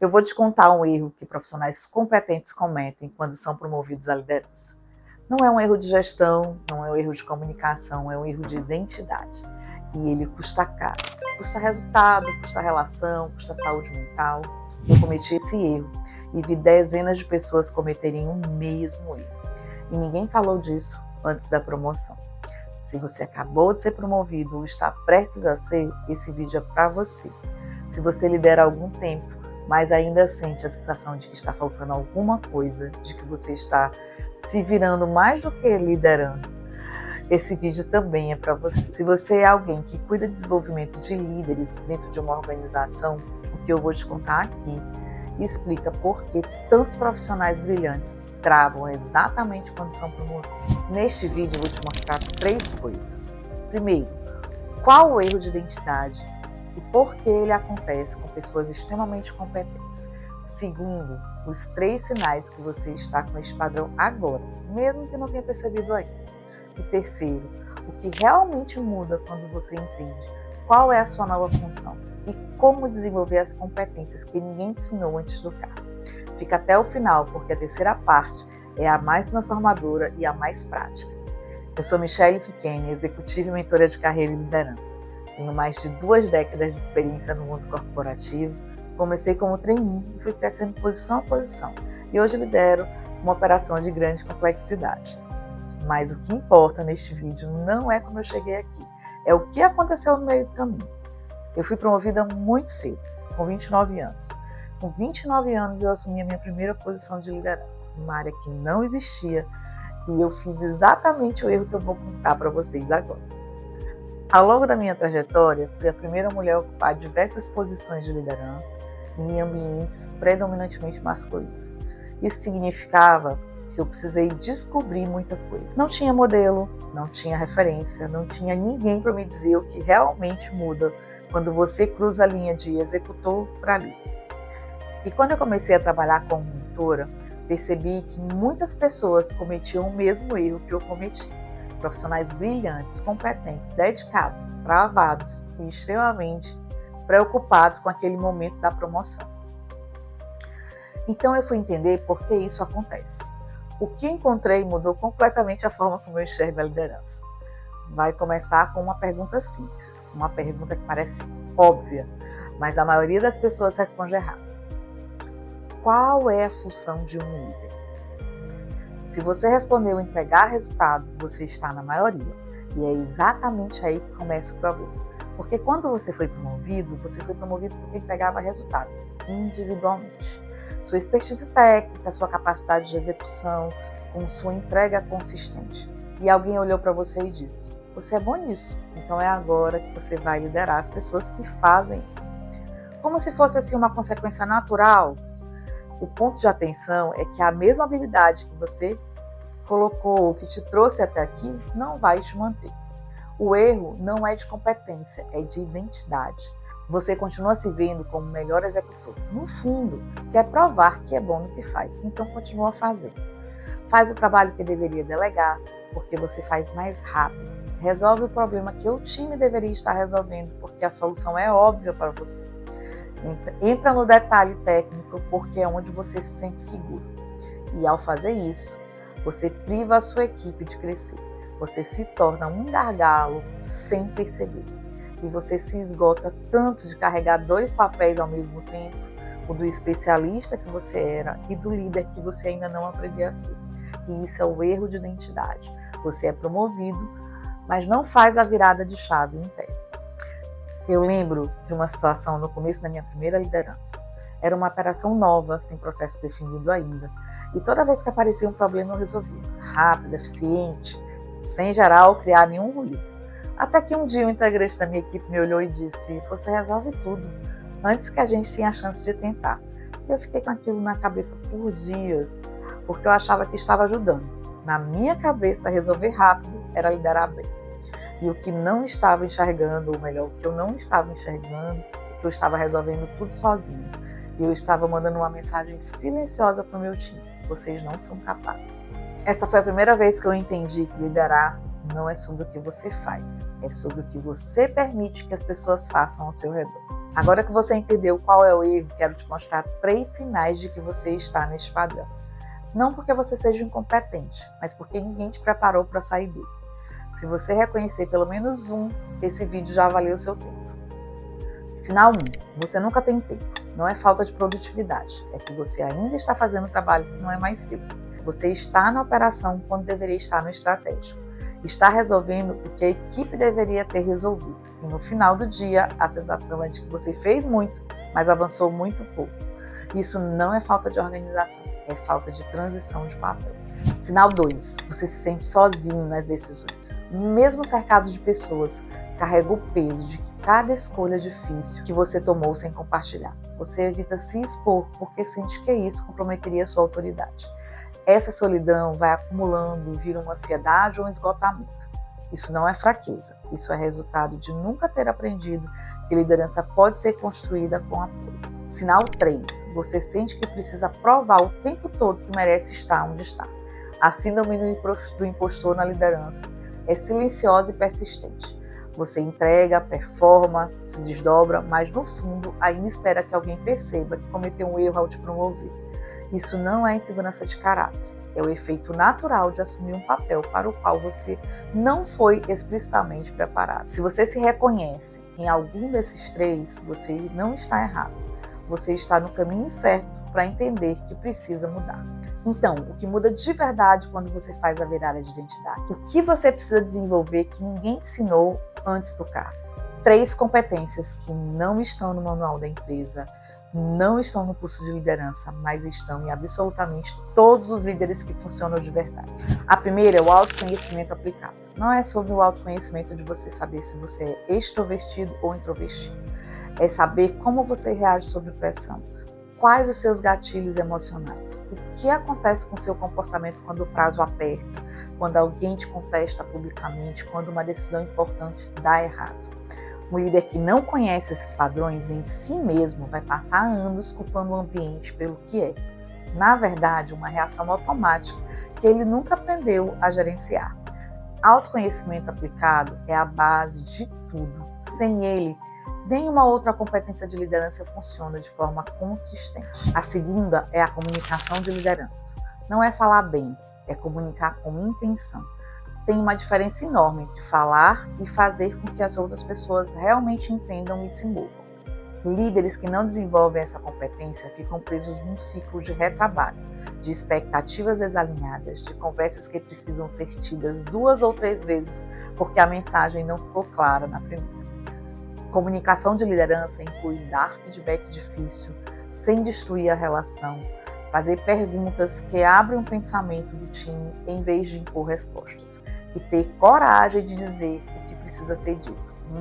Eu vou te contar um erro que profissionais competentes cometem quando são promovidos à liderança. Não é um erro de gestão, não é um erro de comunicação, é um erro de identidade. E ele custa caro. Custa resultado, custa relação, custa saúde mental. Eu cometi esse erro e vi dezenas de pessoas cometerem o mesmo erro. E ninguém falou disso antes da promoção. Se você acabou de ser promovido ou está prestes a ser, esse vídeo é para você. Se você lidera há algum tempo, mas ainda sente a sensação de que está faltando alguma coisa, de que você está se virando mais do que liderando, esse vídeo também é para você. Se você é alguém que cuida de desenvolvimento de líderes dentro de uma organização, o que eu vou te contar aqui explica por que tantos profissionais brilhantes travam exatamente quando são promovidos. Neste vídeo eu vou te mostrar 3 coisas. Primeiro, qual o erro de identidade e por que ele acontece com pessoas extremamente competentes. Segundo, os 3 sinais que você está com este padrão agora, mesmo que não tenha percebido ainda. E terceiro, o que realmente muda quando você entende qual é a sua nova função e como desenvolver as competências que ninguém te ensinou antes do cargo. Fica até o final, porque a terceira parte é a mais transformadora e a mais prática. Eu sou Michele Fiquene, executiva e mentora de carreira e liderança. Tenho mais de 2 décadas de experiência no mundo corporativo. Comecei como trainee e fui crescendo posição a posição. E hoje lidero uma operação de grande complexidade. Mas o que importa neste vídeo não é como eu cheguei aqui, é o que aconteceu no meio do caminho. Eu fui promovida muito cedo, com 29 anos. Com 29 anos eu assumi a minha primeira posição de liderança, uma área que não existia, e eu fiz exatamente o erro que eu vou contar para vocês agora. Ao longo da minha trajetória, fui a primeira mulher a ocupar diversas posições de liderança em ambientes predominantemente masculinos. Isso significava que eu precisei descobrir muita coisa. Não tinha modelo, não tinha referência, não tinha ninguém para me dizer o que realmente muda quando você cruza a linha de executor para líder. E quando eu comecei a trabalhar como mentora, percebi que muitas pessoas cometiam o mesmo erro que eu cometi. Profissionais brilhantes, competentes, dedicados, travados e extremamente preocupados com aquele momento da promoção. Então eu fui entender por que isso acontece. O que encontrei mudou completamente a forma como eu enxergo a liderança. Vai começar com uma pergunta simples, uma pergunta que parece óbvia, mas a maioria das pessoas responde errado. Qual é a função de um líder? Se você respondeu entregar resultado, você está na maioria. E é exatamente aí que começa o problema. Porque quando você foi promovido porque entregava resultado, individualmente. Sua expertise técnica, sua capacidade de execução, com sua entrega consistente. E alguém olhou para você e disse, você é bom nisso, então é agora que você vai liderar as pessoas que fazem isso. Como se fosse assim uma consequência natural. O ponto de atenção é que a mesma habilidade que você colocou, que te trouxe até aqui, não vai te manter. O erro não é de competência, é de identidade. Você continua se vendo como o melhor executor. No fundo, quer provar que é bom no que faz, então continua fazendo. Faz o trabalho que deveria delegar, porque você faz mais rápido. Resolve o problema que o time deveria estar resolvendo, porque a solução é óbvia para você. Entra no detalhe técnico, porque é onde você se sente seguro. E ao fazer isso, você priva a sua equipe de crescer. Você se torna um gargalo sem perceber. E você se esgota tanto de carregar 2 papéis ao mesmo tempo, o do especialista que você era e do líder que você ainda não aprendeu a ser. E isso é o erro de identidade. Você é promovido, mas não faz a virada de chave interna. Eu lembro de uma situação no começo da minha primeira liderança. Era uma operação nova, sem processo definido ainda. E toda vez que aparecia um problema eu resolvia. Rápido, eficiente, sem gerar ou criar nenhum ruído. Até que um dia o integrante da minha equipe me olhou e disse, você resolve tudo, antes que a gente tenha a chance de tentar. Eu fiquei com aquilo na cabeça por dias, porque eu achava que estava ajudando. Na minha cabeça, resolver rápido era liderar bem. E o que não estava enxergando, ou melhor, o que eu não estava enxergando, é que eu estava resolvendo tudo sozinho. E eu estava mandando uma mensagem silenciosa para o meu time. Vocês não são capazes. Essa foi a primeira vez que eu entendi que liderar não é sobre o que você faz, é sobre o que você permite que as pessoas façam ao seu redor. Agora que você entendeu qual é o erro, quero te mostrar 3 sinais de que você está neste padrão. Não porque você seja incompetente, mas porque ninguém te preparou para sair dele. Se você reconhecer pelo menos um, esse vídeo já valeu o seu tempo. Sinal 1. Você nunca tem tempo. Não é falta de produtividade, é que você ainda está fazendo um trabalho que não é mais seu. Você está na operação quando deveria estar no estratégico. Está resolvendo o que a equipe deveria ter resolvido. E no final do dia, a sensação é de que você fez muito, mas avançou muito pouco. Isso não é falta de organização, é falta de transição de papel. Sinal 2. Você se sente sozinho nas decisões. Mesmo cercado de pessoas, carrega o peso de que cada escolha difícil que você tomou sem compartilhar. Você evita se expor porque sente que isso comprometeria a sua autoridade. Essa solidão vai acumulando e vira uma ansiedade ou um esgotamento. Isso não é fraqueza, isso é resultado de nunca ter aprendido que liderança pode ser construída com apoio. Sinal 3. Você sente que precisa provar o tempo todo que merece estar onde está. A síndrome do impostor na liderança é silenciosa e persistente. Você entrega, performa, se desdobra, mas no fundo ainda espera que alguém perceba que cometeu um erro ao te promover. Isso não é insegurança de caráter, é o efeito natural de assumir um papel para o qual você não foi explicitamente preparado. Se você se reconhece em algum desses 3, você não está errado. Você está no caminho certo para entender que precisa mudar. Então, o que muda de verdade quando você faz a virada de identidade? O que você precisa desenvolver que ninguém te ensinou antes do cargo? 3 competências que não estão no manual da empresa, não estão no curso de liderança, mas estão em absolutamente todos os líderes que funcionam de verdade. A primeira é o autoconhecimento aplicado. Não é sobre o autoconhecimento de você saber se você é extrovertido ou introvertido. É saber como você reage sob pressão. Quais os seus gatilhos emocionais? O que acontece com o seu comportamento quando o prazo aperta? Quando alguém te contesta publicamente? Quando uma decisão importante dá errado? Um líder que não conhece esses padrões em si mesmo vai passar anos culpando o ambiente pelo que é. Na verdade, uma reação automática que ele nunca aprendeu a gerenciar. Autoconhecimento aplicado é a base de tudo. Sem ele, nenhuma outra competência de liderança funciona de forma consistente. A segunda é a comunicação de liderança. Não é falar bem, é comunicar com intenção. Tem uma diferença enorme entre falar e fazer com que as outras pessoas realmente entendam e se movam. Líderes que não desenvolvem essa competência ficam presos num ciclo de retrabalho, de expectativas desalinhadas, de conversas que precisam ser tidas 2 ou 3 vezes porque a mensagem não ficou clara na primeira. Comunicação de liderança inclui dar feedback difícil, sem destruir a relação, fazer perguntas que abrem o pensamento do time em vez de impor respostas. E ter coragem de dizer o que precisa ser dito,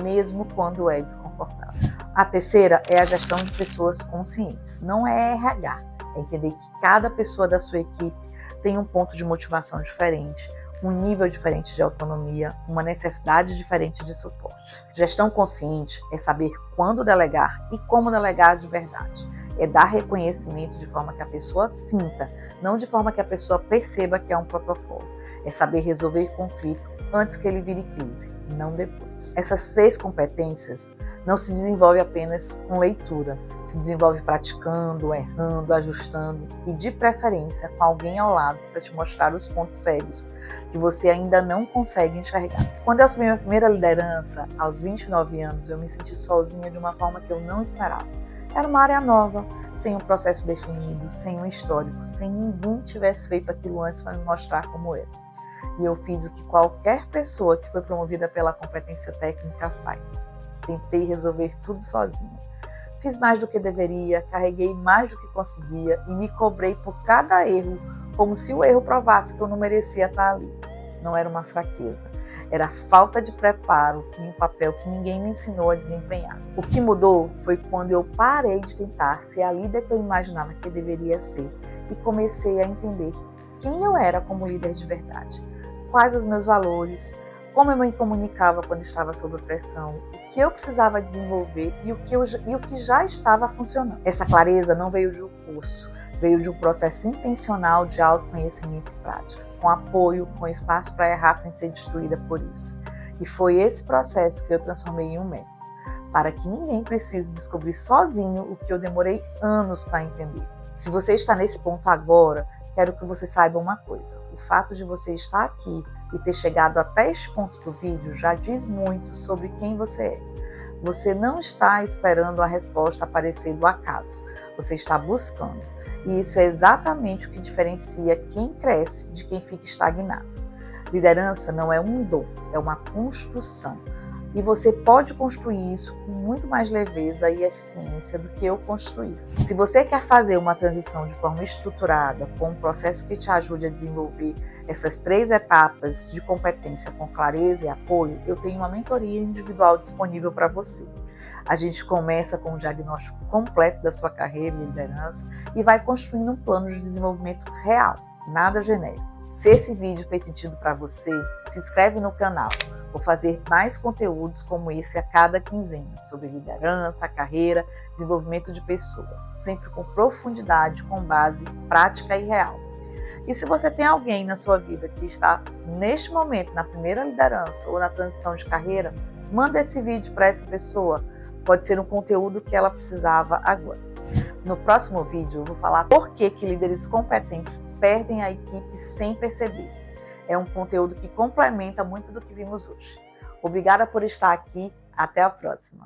mesmo quando é desconfortável. A terceira é a gestão de pessoas conscientes. Não é RH, é entender que cada pessoa da sua equipe tem um ponto de motivação diferente, um nível diferente de autonomia, uma necessidade diferente de suporte. Gestão consciente é saber quando delegar e como delegar de verdade. É dar reconhecimento de forma que a pessoa sinta, não de forma que a pessoa perceba que é um protocolo. É saber resolver conflito antes que ele vire crise, não depois. Essas 3 competências não se desenvolvem apenas com leitura, se desenvolve praticando, errando, ajustando e, de preferência, com alguém ao lado para te mostrar os pontos cegos que você ainda não consegue enxergar. Quando eu assumi minha primeira liderança, aos 29 anos, eu me senti sozinha de uma forma que eu não esperava. Era uma área nova, sem um processo definido, sem um histórico, sem ninguém tivesse feito aquilo antes para me mostrar como era. E eu fiz o que qualquer pessoa que foi promovida pela competência técnica faz. Tentei resolver tudo sozinha. Fiz mais do que deveria, carreguei mais do que conseguia e me cobrei por cada erro, como se o erro provasse que eu não merecia estar ali. Não era uma fraqueza, era falta de preparo em um papel que ninguém me ensinou a desempenhar. O que mudou foi quando eu parei de tentar ser a líder que eu imaginava que eu deveria ser e comecei a entender quem eu era como líder de verdade. Quais os meus valores, como eu me comunicava quando estava sob pressão, o que eu precisava desenvolver e o que já estava funcionando. Essa clareza não veio de um curso, veio de um processo intencional de autoconhecimento e prática, com apoio, com espaço para errar sem ser destruída por isso. E foi esse processo que eu transformei em um método. para que ninguém precise descobrir sozinho o que eu demorei anos para entender. Se você está nesse ponto agora, quero que você saiba uma coisa. O fato de você estar aqui e ter chegado até este ponto do vídeo já diz muito sobre quem você é. Você não está esperando a resposta aparecer do acaso. Você está buscando. E isso é exatamente o que diferencia quem cresce de quem fica estagnado. Liderança não é um dom, é uma construção. E você pode construir isso com muito mais leveza e eficiência do que eu construí. Se você quer fazer uma transição de forma estruturada, com um processo que te ajude a desenvolver essas 3 etapas de competência com clareza e apoio, eu tenho uma mentoria individual disponível para você. A gente começa com um diagnóstico completo da sua carreira e liderança e vai construindo um plano de desenvolvimento real, nada genérico. Se esse vídeo fez sentido para você, se inscreve no canal. Vou fazer mais conteúdos como esse a cada quinzena, sobre liderança, carreira, desenvolvimento de pessoas, sempre com profundidade, com base prática e real. E se você tem alguém na sua vida que está, neste momento, na primeira liderança ou na transição de carreira, manda esse vídeo para essa pessoa. Pode ser um conteúdo que ela precisava agora. No próximo vídeo, eu vou falar por que líderes competentes perdem a equipe sem perceber. É um conteúdo que complementa muito do que vimos hoje. Obrigada por estar aqui. Até a próxima.